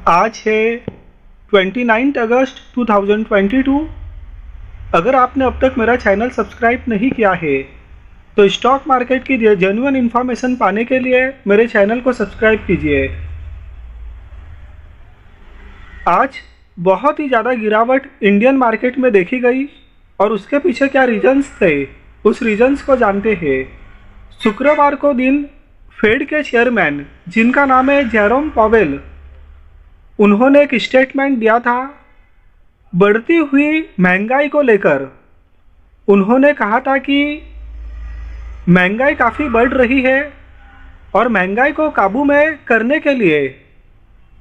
आज है 29 अगस्त 2022। अगर आपने अब तक मेरा चैनल सब्सक्राइब नहीं किया है तो स्टॉक मार्केट की जेन्युइन इन्फॉर्मेशन पाने के लिए मेरे चैनल को सब्सक्राइब कीजिए। आज बहुत ही ज़्यादा गिरावट इंडियन मार्केट में देखी गई और उसके पीछे क्या रीजंस थे, उस रीजंस को जानते हैं। शुक्रवार को दिन फेड के चेयरमैन जिनका नाम है जेरोम पॉवेल, उन्होंने एक स्टेटमेंट दिया था बढ़ती हुई महंगाई को लेकर। उन्होंने कहा था कि महंगाई काफ़ी बढ़ रही है और महंगाई को काबू में करने के लिए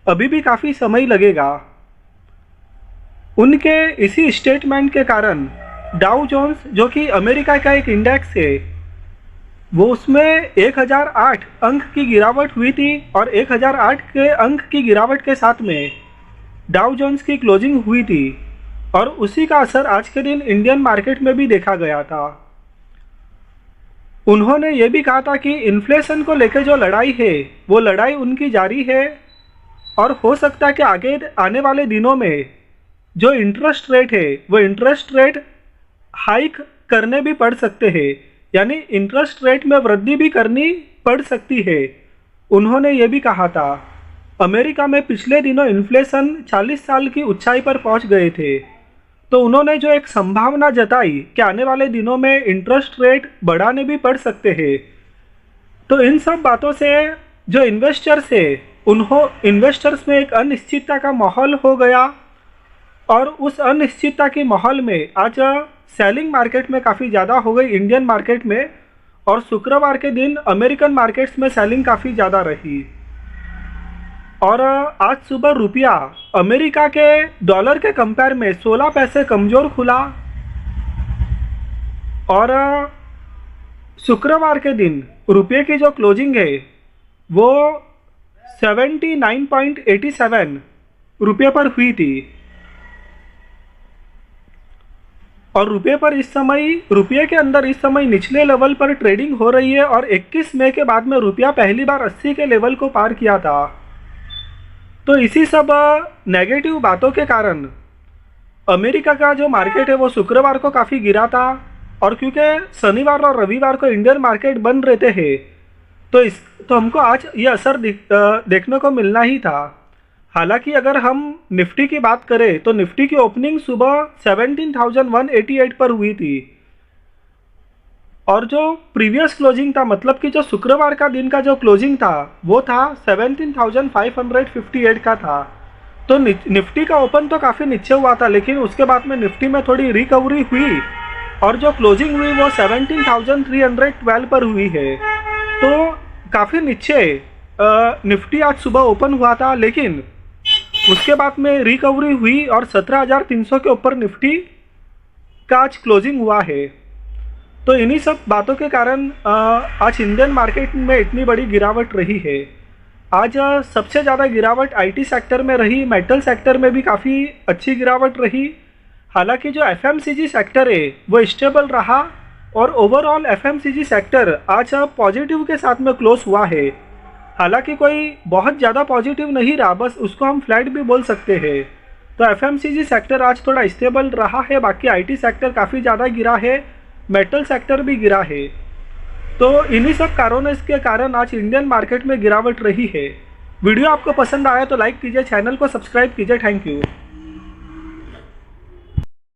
अभी भी काफ़ी समय लगेगा। उनके इसी स्टेटमेंट के कारण डाउ जोन्स, जो कि अमेरिका का एक इंडेक्स है, वो उसमें 1008 अंक की गिरावट हुई थी और 1008 के अंक की गिरावट के साथ में डाउ जोन्स की क्लोजिंग हुई थी और उसी का असर आज के दिन इंडियन मार्केट में भी देखा गया था। उन्होंने ये भी कहा था कि इन्फ्लेशन को लेकर जो लड़ाई है वो लड़ाई उनकी जारी है और हो सकता है कि आगे आने वाले दिनों में जो इंटरेस्ट रेट है वो इंटरेस्ट रेट हाइक करने भी पड़ सकते हैं, यानी इंटरेस्ट रेट में वृद्धि भी करनी पड़ सकती है। उन्होंने ये भी कहा था अमेरिका में पिछले दिनों इन्फ्लेशन 40 साल की ऊंचाई पर पहुंच गए थे, तो उन्होंने जो एक संभावना जताई कि आने वाले दिनों में इंटरेस्ट रेट बढ़ाने भी पड़ सकते हैं। तो इन सब बातों से जो इन्वेस्टर्स है इन्वेस्टर्स में एक अनिश्चितता का माहौल हो गया और उस अनिश्चितता के माहौल में आज सेलिंग मार्केट में काफ़ी ज़्यादा हो गई इंडियन मार्केट में, और शुक्रवार के दिन अमेरिकन मार्केट्स में सेलिंग काफ़ी ज़्यादा रही। और आज सुबह रुपया अमेरिका के डॉलर के कंपेयर में 16 पैसे कमज़ोर खुला और शुक्रवार के दिन रुपये की जो क्लोजिंग है वो 79.87 रुपये पर हुई थी और रुपये के अंदर इस समय निचले लेवल पर ट्रेडिंग हो रही है और 21 मई के बाद में रुपया पहली बार 80 के लेवल को पार किया था। तो इसी सब नेगेटिव बातों के कारण अमेरिका का जो मार्केट है वो शुक्रवार को काफ़ी गिरा था और क्योंकि शनिवार और रविवार को इंडियन मार्केट बंद रहते हैं तो हमको आज ये असर देखने को मिलना ही था। हालांकि अगर हम निफ्टी की बात करें तो निफ्टी की ओपनिंग सुबह 17,188 पर हुई थी और जो प्रीवियस क्लोजिंग था, मतलब कि जो शुक्रवार का दिन का जो क्लोजिंग था वो था 17,558 का था। तो निफ्टी का ओपन तो काफ़ी नीचे हुआ था, लेकिन उसके बाद में निफ्टी में थोड़ी रिकवरी हुई और जो क्लोजिंग हुई वो 17,312 पर हुई है। तो काफ़ी नीचे निफ्टी आज सुबह ओपन हुआ था, लेकिन उसके बाद में रिकवरी हुई और 17,300 के ऊपर निफ्टी का आज क्लोजिंग हुआ है। तो इन्हीं सब बातों के कारण आज इंडियन मार्केट में इतनी बड़ी गिरावट रही है। आज सबसे ज़्यादा गिरावट आईटी सेक्टर में रही, मेटल सेक्टर में भी काफ़ी अच्छी गिरावट रही। हालांकि जो एफएमसीजी सेक्टर है वो स्टेबल रहा और ओवरऑल एफएमसीजी सेक्टर आज पॉजिटिव के साथ में क्लोज हुआ है। हालांकि कोई बहुत ज़्यादा पॉजिटिव नहीं रहा, बस उसको हम फ्लैट भी बोल सकते हैं। तो एफएमसीजी सेक्टर आज थोड़ा स्टेबल रहा है, बाकी आईटी सेक्टर काफ़ी ज़्यादा गिरा है, मेटल सेक्टर भी गिरा है। तो इन्हीं सब कारणों के कारण आज इंडियन मार्केट में गिरावट रही है। वीडियो आपको पसंद आया तो लाइक कीजिए, चैनल को सब्सक्राइब कीजिए। Thank you.